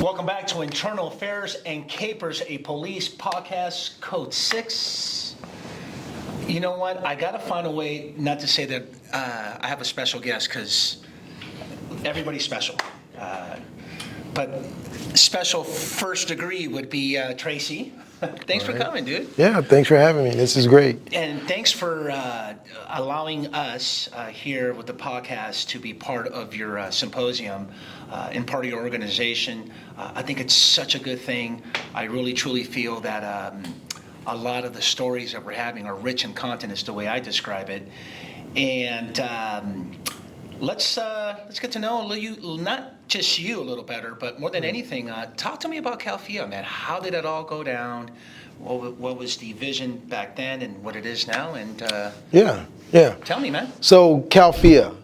Welcome back to Internal Affairs and Capers, a police podcast, Code 6. You know what? I got to find a way not to say that I have a special guest, because everybody's special. But special first degree would be Tracy. Thanks for coming, dude. Yeah, thanks for having me. This is great. And thanks for allowing us here with the podcast to be part of your symposium and part of your organization. I think it's such a good thing. I really, truly feel that a lot of the stories that we're having are rich in content, is the way I describe it. And let's get to know you, not just you a little better, but more than anything, talk to me about CALFIA, man. How did it all go down? What was the vision back then and what it is now? And yeah. Tell me, man. So CALFIA,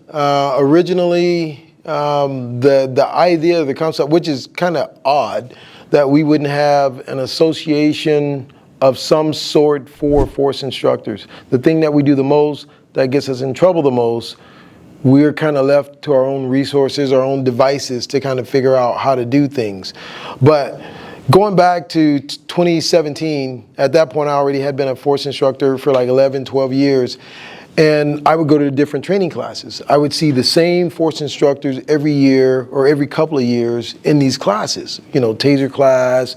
originally, the idea, the concept, which is kind of odd, that we wouldn't have an association of some sort for force instructors. The thing that we do the most, that gets us in trouble the most, we're kind of left to our own resources, our own devices to kind of figure out how to do things. But going back to 2017, at that point I already had been a force instructor for like 11, 12 years. And I would go to different training classes. I would see the same force instructors every year or every couple of years in these classes. You know, taser class,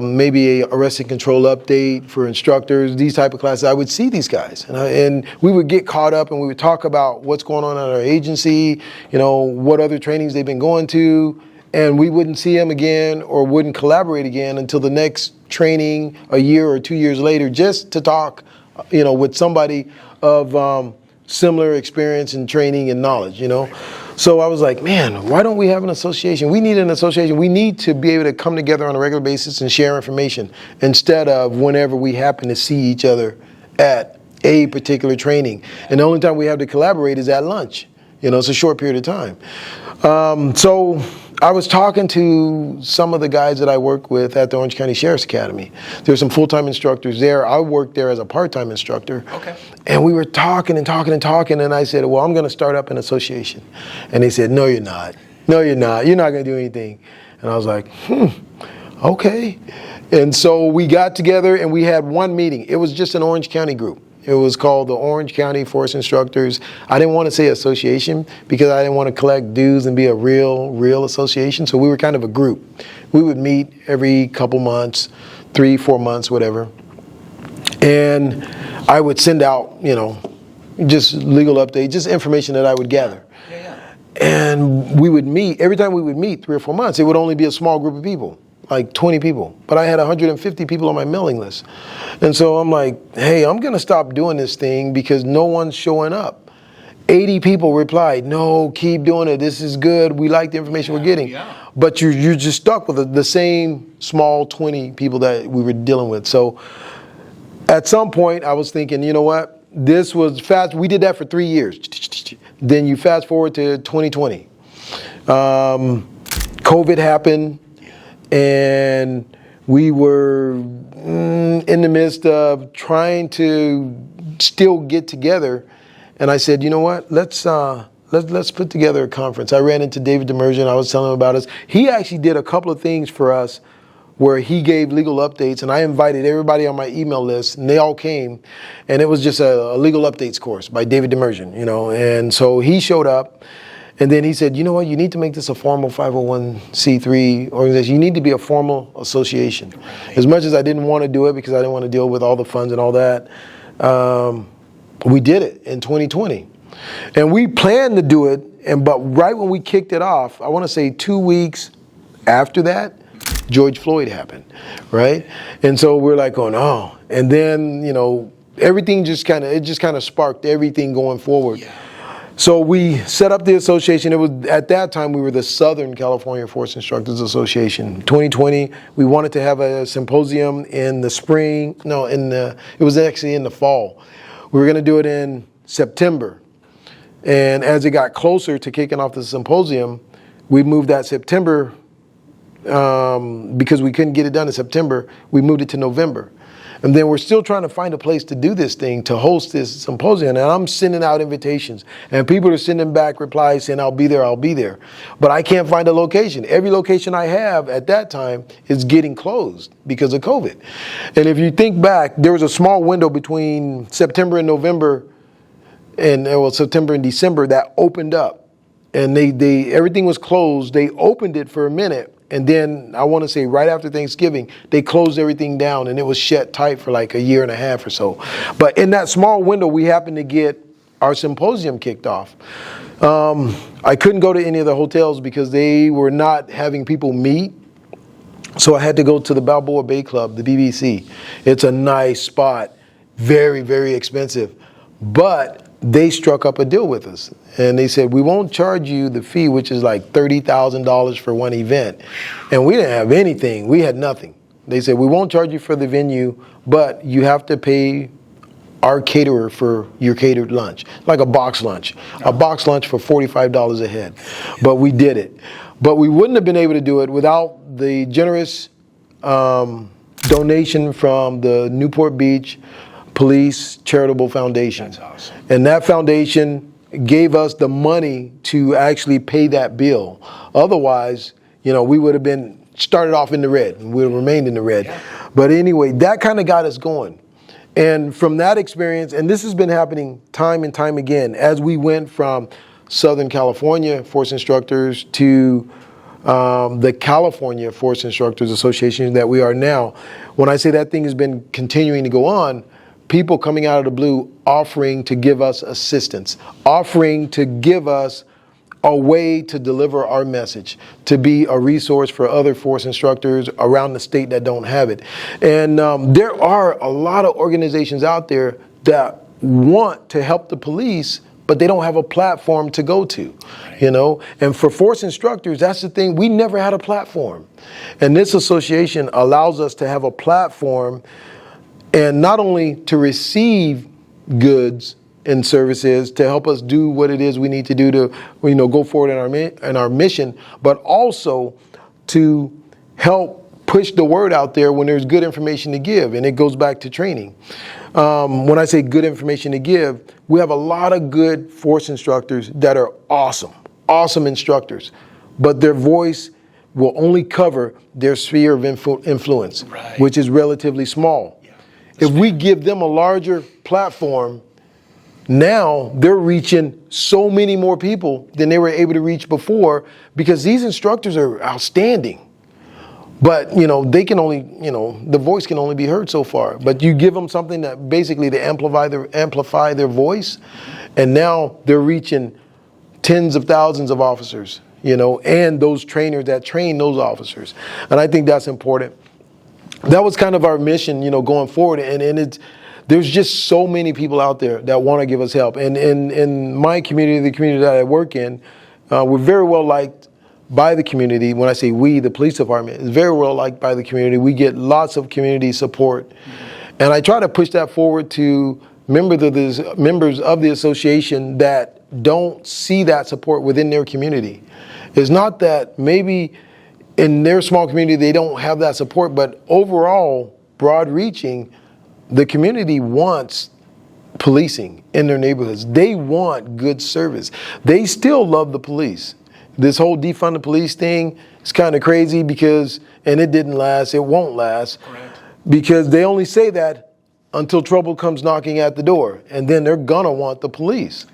maybe a arrest and control update for instructors, these type of classes. I would see these guys. And we would get caught up and we would talk about what's going on at our agency, you know, what other trainings they've been going to. And we wouldn't see them again or wouldn't collaborate again until the next training a year or 2 years later, just to talk, you know, with somebody of similar experience and training and knowledge, you know. So I was like, man, why don't we have an association? We need an association. We need to be able to come together on a regular basis and share information instead of whenever we happen to see each other at a particular training. And the only time we have to collaborate is at lunch. You know, it's a short period of time. So I was talking to some of the guys that I work with at the Orange County Sheriff's Academy. There's some full-time instructors there. I worked there as a part-time instructor. Okay. And we were talking and I said, well, I'm going to start up an association. And they said, no, you're not. No, you're not. You're not going to do anything. And I was like, okay. And so we got together and we had one meeting. It was just an Orange County group. It was called the Orange County Force Instructors. I didn't want to say association because I didn't want to collect dues and be a real association. So we were kind of a group. We would meet every couple months, 3-4 months, whatever. And I would send out, you know, just legal updates, just information that I would gather. And we would meet, every time we would meet 3 or 4 months, it would only be a small group of people, like 20 people. But I had 150 people on my mailing list. And so I'm like, hey, I'm going to stop doing this thing because no one's showing up. 80 people replied, no, keep doing it. This is good. We like the information we're getting. But you're just stuck with the same small 20 people that we were dealing with. So at some point I was thinking, you know what? This was fast. We did that for 3 years. Then you fast forward to 2020. COVID happened. And we were in the midst of trying to still get together. And I said, you know what, let's put together a conference. I ran into David Demersion. I was telling him about us. He actually did a couple of things for us where he gave legal updates. And I invited everybody on my email list, and they all came. And it was just a legal updates course by David Demersion, you know. And so he showed up. And then he said, you know what, you need to make this a formal 501c3 organization. You need to be a formal association. As much as I didn't want to do it because I didn't want to deal with all the funds and all that, we did it in 2020. And we planned to do it, but right when we kicked it off, I want to say 2 weeks after that, George Floyd happened, right? And so we're like going, oh. And then, you know, everything just kind of sparked everything going forward. Yeah. So we set up the association. It was at that time we were the Southern California Force Instructors Association. 2020, we wanted to have a symposium in the spring. No, it was actually in the fall. We were going to do it in September. And as it got closer to kicking off the symposium, we moved that September because we couldn't get it done in September. We moved it to November. And then we're still trying to find a place to do this thing, to host this symposium. And I'm sending out invitations, and people are sending back replies saying, I'll be there, I'll be there. But I can't find a location. Every location I have at that time is getting closed because of COVID. And if you think back, there was a small window between September and November, and September and December, that opened up. And they everything was closed. They opened it for a minute. And then I want to say right after Thanksgiving, they closed everything down, and it was shut tight for like a year and a half or so. But in that small window, we happened to get our symposium kicked off. I couldn't go to any of the hotels because they were not having people meet. So I had to go to the Balboa Bay Club, the BBC. It's a nice spot, very, very expensive. But they struck up a deal with us, and they said, we won't charge you the fee, which is like $30,000 for one event. And we didn't have anything. We had nothing. They said, we won't charge you for the venue, but you have to pay our caterer for your catered lunch, like a box lunch. A box lunch for $45 a head. But we did it. But we wouldn't have been able to do it without the generous donation from the Newport Beach Police Charitable Foundation. That's awesome. And that foundation gave us the money to actually pay that bill. Otherwise, we would have been started off in the red, and we would have remained in the red. Yeah. But anyway, that kind of got us going. And from that experience, and this has been happening time and time again, as we went from Southern California Force Instructors to the California Force Instructors Association that we are now. When I say that thing has been continuing to go on, people coming out of the blue offering to give us assistance, offering to give us a way to deliver our message, to be a resource for other force instructors around the state that don't have it. And there are a lot of organizations out there that want to help the police, but they don't have a platform to go to, And for force instructors, that's the thing. We never had a platform. And this association allows us to have a platform, and not only to receive goods and services to help us do what it is we need to do to, go forward in our mission, but also to help push the word out there when there's good information to give. And it goes back to training. When I say good information to give, we have a lot of good force instructors that are awesome instructors, but their voice will only cover their sphere of influence, right, which is relatively small. Yeah. If we give them a larger platform, now they're reaching so many more people than they were able to reach before, because these instructors are outstanding. But, they can only, the voice can only be heard so far. But you give them something that basically to amplify their voice, and now they're reaching tens of thousands of officers, and those trainers that train those officers. And I think that's important. That was kind of our mission, going forward. And there's just so many people out there that want to give us help. And in my community, the community that I work in, we're very well liked by the community. When I say we, the police department is very well liked by the community. We get lots of community support. And I try to push that forward to members of the association that don't see that support within their community. It's not that maybe in their small community they don't have that support, but overall, broad reaching, the community wants policing in their neighborhoods. They want good service. They still love the police. This whole defund the police thing is kind of crazy and it didn't last, it won't last. Correct. Because they only say that until trouble comes knocking at the door, and then they're gonna want the police,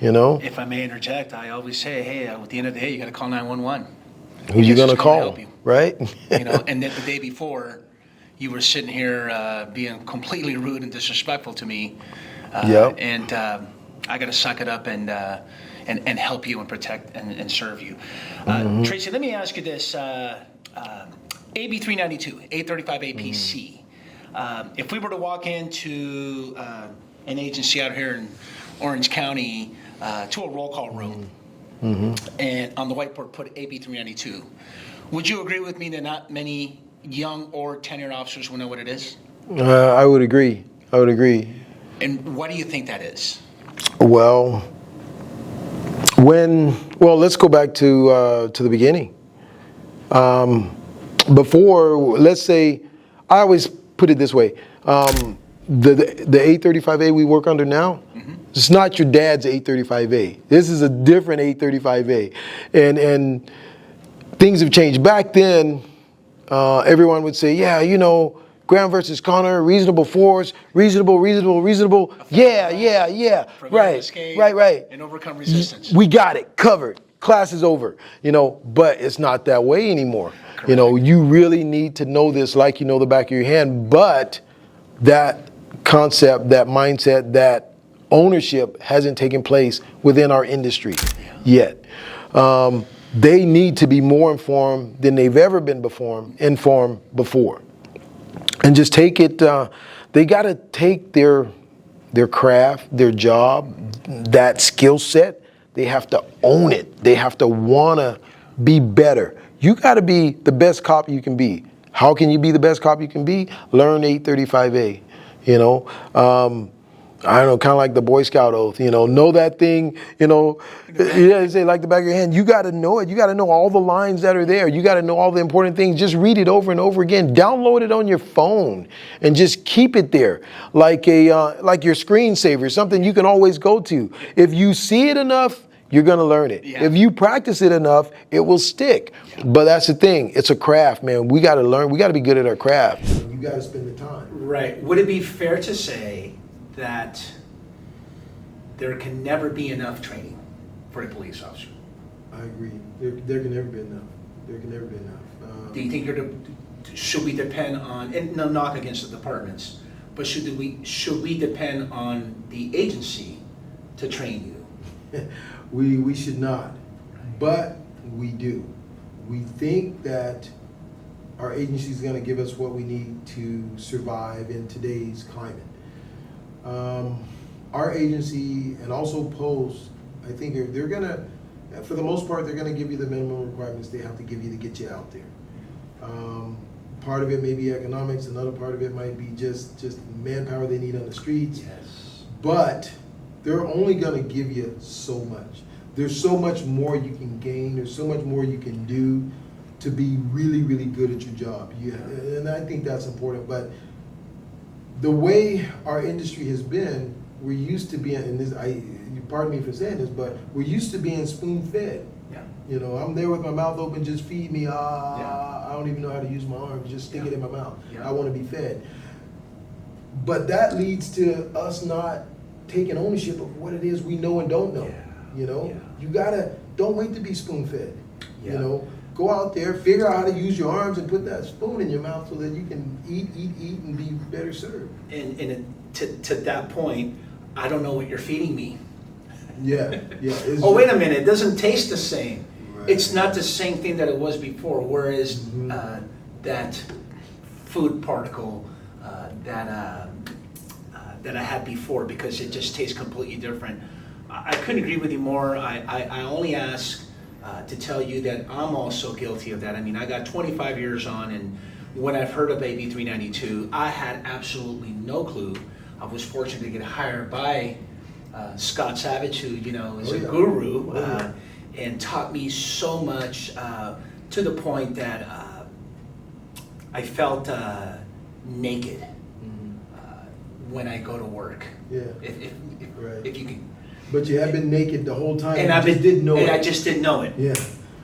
If I may interject, I always say, hey, at the end of the day, you got to call 911. Who you gonna call, right? And then the day before, you were sitting here being completely rude and disrespectful to me. Yep. And I got to suck it up and help you and protect and serve you. Tracy, let me ask you this. AB 392, 835 APC. If we were to walk into an agency out here in Orange County to a roll call room, and on the whiteboard put AB 392, would you agree with me that not many young or tenured officers will know what it is? I would agree. And why do you think that is? Well, let's go back to the beginning. Before, let's say, I always put it this way. The 835A we work under now, it's not your dad's 835A. This is a different 835A. And things have changed. Back then, everyone would say, yeah, you know, Graham versus Connor, reasonable force, reasonable. Yeah. Right. And overcome resistance. We got it covered. Class is over, you know, but it's not that way anymore. Correct. You know, you really need to know this like you know the back of your hand, but that concept, that mindset, that ownership hasn't taken place within our industry yet. They need to be more informed than they've ever been informed before. And just take it, they got to take their craft, their job, that skill set, they have to own it. They have to want to be better. You got to be the best cop you can be. How can you be the best cop you can be? Learn 835A, you know. I don't know, kind of like the Boy Scout oath, you know that thing, you know, yeah, say like the back of your hand. You got to know it. You got to know all the lines that are there. You got to know all the important things. Just read it over and over again. Download it on your phone and just keep it there, like like your screensaver, something you can always go to. If you see it enough, you're going to learn it. Yeah. If you practice it enough, it will stick. Yeah. But that's the thing. It's a craft, man. We got to learn. We got to be good at our craft. You got to spend the time. Right. Would it be fair to say that there can never be enough training for a police officer? I agree. There can never be enough. There can never be enough. Do you think should we depend on, and no knock against the departments, but should we depend on the agency to train you? We should not, but we do. We think that our agency is going to give us what we need to survive in today's climate. Our agency and also Post, I think they're going to, for the most part, they're going to give you the minimum requirements they have to give you to get you out there. Part of it may be economics, another part of it might be just manpower they need on the streets. Yes. But they're only going to give you so much. There's so much more you can gain. There's so much more you can do to be really, really good at your job. And I think that's important. But the way our industry has been, we're used to being, and this, pardon me for saying this, but we're used to being spoon-fed. Yeah. You know, I'm there with my mouth open, just feed me. I don't even know how to use my arms, just stick it in my mouth. Yeah. I want to be fed. But that leads to us not taking ownership of what it is we know and don't know. Yeah. You know, you gotta, don't wait to be spoon-fed. Yeah. You know, go out there, figure out how to use your arms and put that spoon in your mouth so that you can eat and be better served. And to that point, I don't know what you're feeding me. Yeah. Oh, wait a minute, it doesn't taste the same. Right. It's not the same thing that it was before, whereas that food particle that I had before, because it just tastes completely different. I couldn't agree with you more. I only ask to tell you that I'm also guilty of that. I mean, I got 25 years on, and when I've heard of AB 392, I had absolutely no clue. I was fortunate to get hired by Scott Savage, who, you know, is a guru, and taught me so much to the point that I felt naked when I go to work. Yeah. If you can. But you have been naked the whole time, and I just didn't know it. Yeah.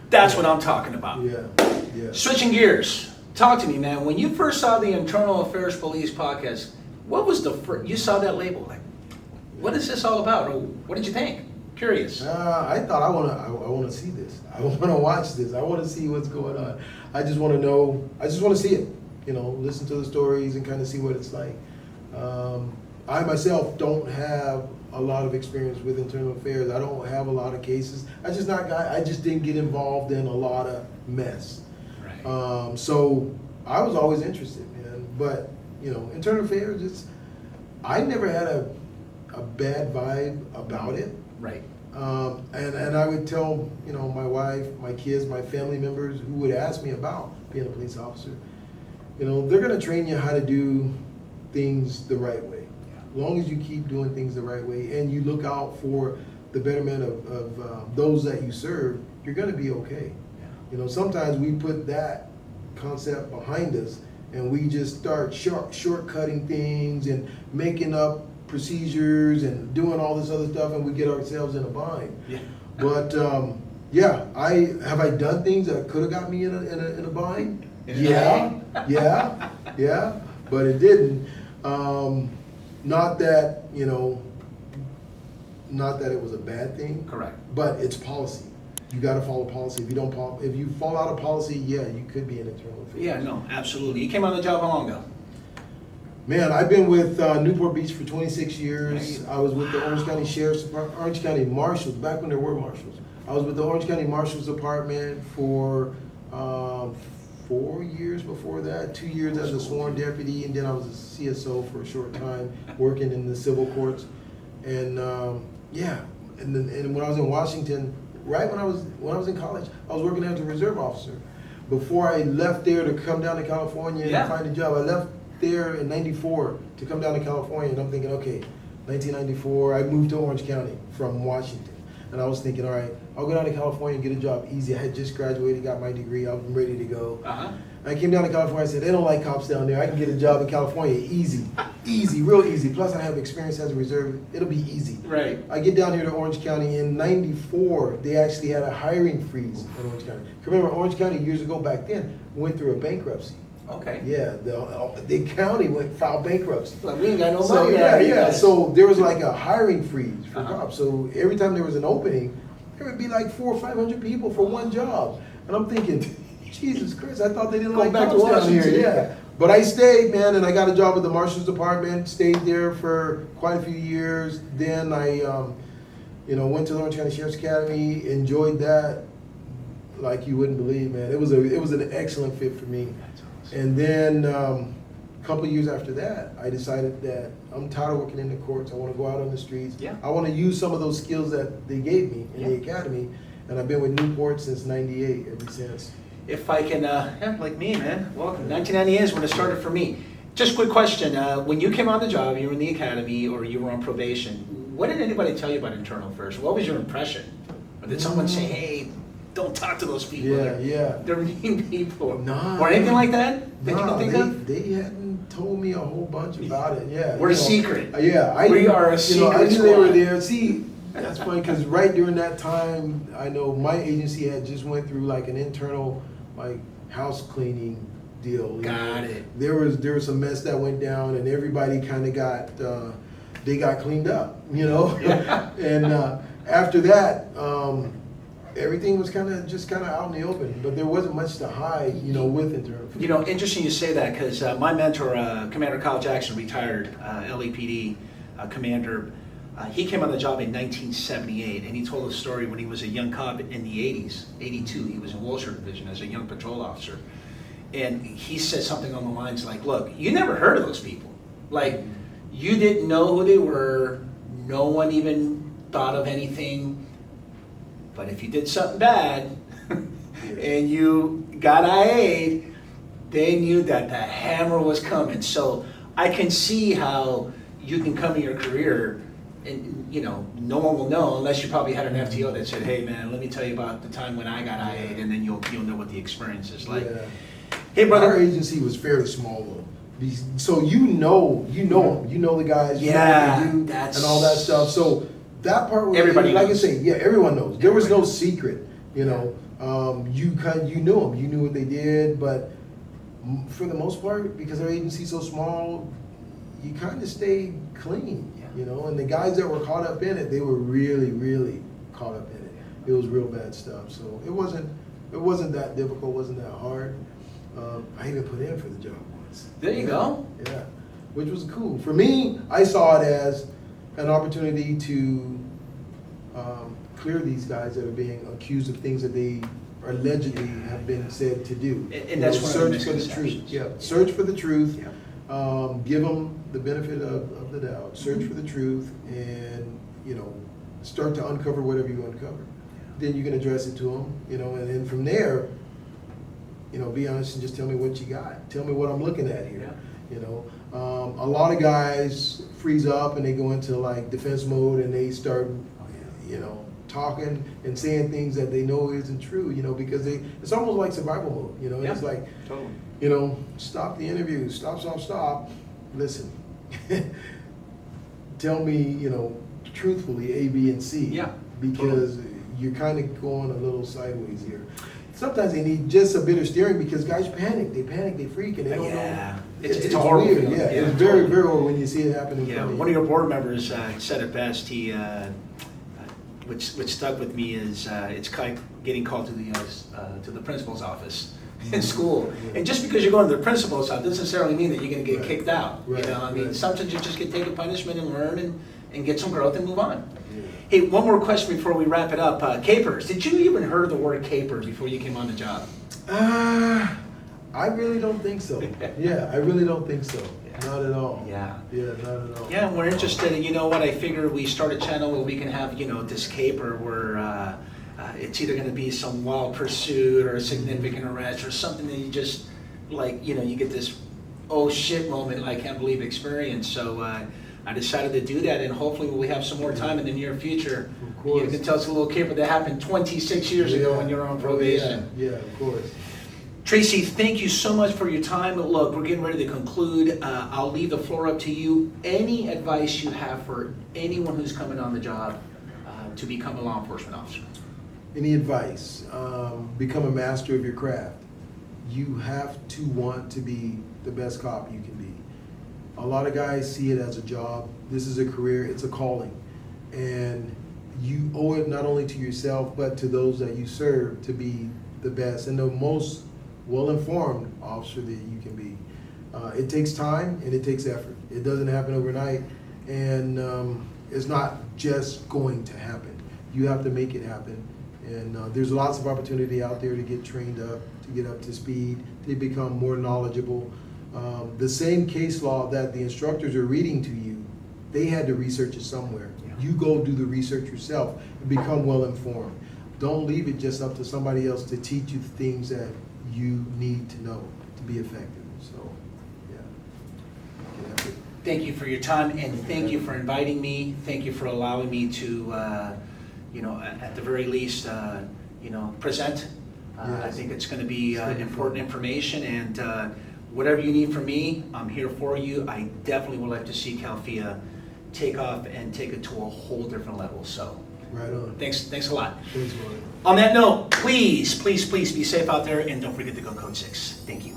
That's what I'm talking about. Yeah. Switching gears, talk to me, man. When you first saw the Internal Affairs Police podcast, what was the first, you saw that label, like, what is this all about? Or what did you think? Curious. I thought I want to see this. I want to watch this. I want to see what's going on. I just want to know. I just want to see it. You know, listen to the stories and kind of see what it's like. I myself don't have a lot of experience with internal affairs. I don't have a lot of cases. I just didn't get involved in a lot of mess. Right. So I was always interested, man. But you know, internal affairs, I never had a bad vibe about it. Right. And I would tell, you know, my wife, my kids, my family members who would ask me about being a police officer, you know, they're going to train you how to do things the right way. As long as you keep doing things the right way and you look out for the betterment of those that you serve, you're going to be okay. Yeah. You know, sometimes we put that concept behind us and we just start shortcutting things and making up procedures and doing all this other stuff, and we get ourselves in a bind. Yeah. But yeah, I done things that could have got me in a bind. Yeah, but it didn't. Not that not that it was a bad thing. Correct. But it's policy. You got to follow policy. If you fall out of policy, yeah, you could be an internal affairs. Yeah, no, absolutely. You came on the job how long ago? Man, I've been with Newport Beach for 26 years. I was with the Orange County Sheriff's Department, Orange County Marshals, back when there were marshals. I was with the Orange County Marshals Department for 4 years before that, 2 years as a sworn deputy, and then I was a CSO for a short time, working in the civil courts. And yeah, and when I was in Washington, right when I was in college, I was working as a reserve officer. Before I left there to come down to California and find a job, I left there in '94 to come down to California, and I'm thinking, okay, 1994, I moved to Orange County from Washington. And I was thinking, all right, I'll go down to California and get a job easy. I had just graduated, got my degree, I was ready to go. And I came down to California, I said, they don't like cops down there. I can get a job in California easy, real easy. Plus I have experience as a reserve, it'll be easy. Right. I get down here to Orange County in '94, they actually had a hiring freeze in Orange County. Remember, Orange County years ago back then went through a bankruptcy. Okay. Yeah, the county filed bankruptcy. Well, we ain't got no So money. yeah. So there was like a hiring freeze for cops. So every time there was an opening, there would be like 400 or 500 people for one job. And I'm thinking, Jesus Christ, I thought they didn't like back cops to down here. Washington. Yeah. But I stayed, man, and I got a job with the Marshals Department. Stayed there for quite a few years. Then I, went to the Orange County Sheriff's Academy. Enjoyed that like you wouldn't believe, man. It was an excellent fit for me. And then a couple of years after that, I decided that I'm tired of working in the courts. I want to go out on the streets. Yeah. I want to use some of those skills that they gave me in the academy. And I've been with Newport since '98, ever since. If I can, like me, man, welcome. 1998 is when it started for me. Just quick question. When you came on the job, you were in the academy or you were on probation, what did anybody tell you about internal affairs? What was your impression? Or did someone say, hey, don't talk to those people? They're mean people. Nah. Or anything like that you can think of? They hadn't told me a whole bunch about it. Yeah, We're secret. We are a secret I knew squad. they were there. See, that's funny because right during that time, I know my agency had just went through like an internal like house cleaning deal. Got it. There was some mess that went down, and everybody kind of got cleaned up, Yeah. And after that, everything was kind of out in the open, but there wasn't much to hide, with internal affairs. Interesting you say that because my mentor, Commander Kyle Jackson, retired LAPD commander. He came on the job in 1978, and he told a story when he was a young cop in the 80s, 82. He was in Wilshire Division as a young patrol officer. And he said something on the lines like, look, you never heard of those people. Like, you didn't know who they were. No one even thought of anything. But if you did something bad and you got IA'd, they knew that the hammer was coming. So I can see how you can come in your career and, no one will know unless you probably had an FTO that said, hey, man, let me tell you about the time when I got IA'd, and then you'll know what the experience is like. Yeah. Hey, brother. Our agency was fairly small, though. So you know them. You know the guys, you know what they do, and all that stuff. So that part was, Everybody like knows. I say, yeah, everyone knows. There was no Everybody knows. secret, You knew them. You knew what they did, but for the most part, because our agency's so small, you kind of stayed clean, And the guys that were caught up in it, they were really, really caught up in it. It was real bad stuff. So it wasn't that difficult. Wasn't that hard. I even put in for the job once. There you go. Yeah, which was cool. For me, I saw it as an opportunity to clear these guys that are being accused of things that they allegedly have been said to do. And that's one of the search for the truth. misconceptions. Yeah, search for the truth. Yeah. Give them the benefit of the doubt. Search for the truth, and start to uncover whatever you uncover. Then you can address it to them, and then from there, be honest and just tell me what you got. Tell me what I'm looking at here. Yeah. A lot of guys freeze up and they go into like defense mode and they start, talking and saying things that they know isn't true, because it's almost like survival mode, Yeah, it's like, totally. Stop the interview, stop, listen. Tell me, truthfully, A, B, and C. Yeah, Because you're kind of going a little sideways here. Sometimes they need just a bit of steering because guys panic, they freak, and they don't know. It's a horrible weird, feeling. yeah. It's very, very horrible when you see it happen in Yeah, front of you. one of your board members said it best. He, which stuck with me is it's kind of getting called to the principal's office in school. Yeah. And just because you're going to the principal's office doesn't necessarily mean that you're going to get Right. kicked out. Right, I mean, right. sometimes you just get to take a punishment and learn and get some growth and move on. Yeah. Hey, one more question before we wrap it up. Capers. Did you even heard the word caper before you came on the job? I really don't think so. Yeah, I really don't think so. Yeah. Not at all. Yeah. Yeah, not at all. Yeah, and we're interested in, I figured we start a channel where we can have, this caper where it's either going to be some wild pursuit or a significant arrest or something that you just, you get this, oh shit moment, I can't believe experience. So I decided to do that, and hopefully we have some more time in the near future. Of course. You can tell us a little caper that happened 26 years ago when you were on probation. Yeah, of course. Tracy, thank you so much for your time. Look, we're getting ready to conclude. I'll leave the floor up to you. Any advice you have for anyone who's coming on the job to become a law enforcement officer? Any advice? Become a master of your craft. You have to want to be the best cop you can be. A lot of guys see it as a job. This is a career, it's a calling. And you owe it not only to yourself, but to those that you serve to be the best and the most well-informed officer that you can be. It takes time and it takes effort. It doesn't happen overnight, and it's not just going to happen. You have to make it happen. And there's lots of opportunity out there to get trained up, to get up to speed, to become more knowledgeable. The same case law that the instructors are reading to you, they had to research it somewhere. Yeah. You go do the research yourself and become well-informed. Don't leave it just up to somebody else to teach you the things that you need to know to be effective. So, yeah. Thank you for your time, and thank you for inviting me. Thank you for allowing me to, at the very least, present. I Yes. think it's going to be important information, and whatever you need from me, I'm here for you. I definitely would like to see CALFIA take off and take it to a whole different level. So, Right on. thanks a lot. Thanks, Marlon. On that note, please be safe out there, and don't forget to go Code 6. Thank you.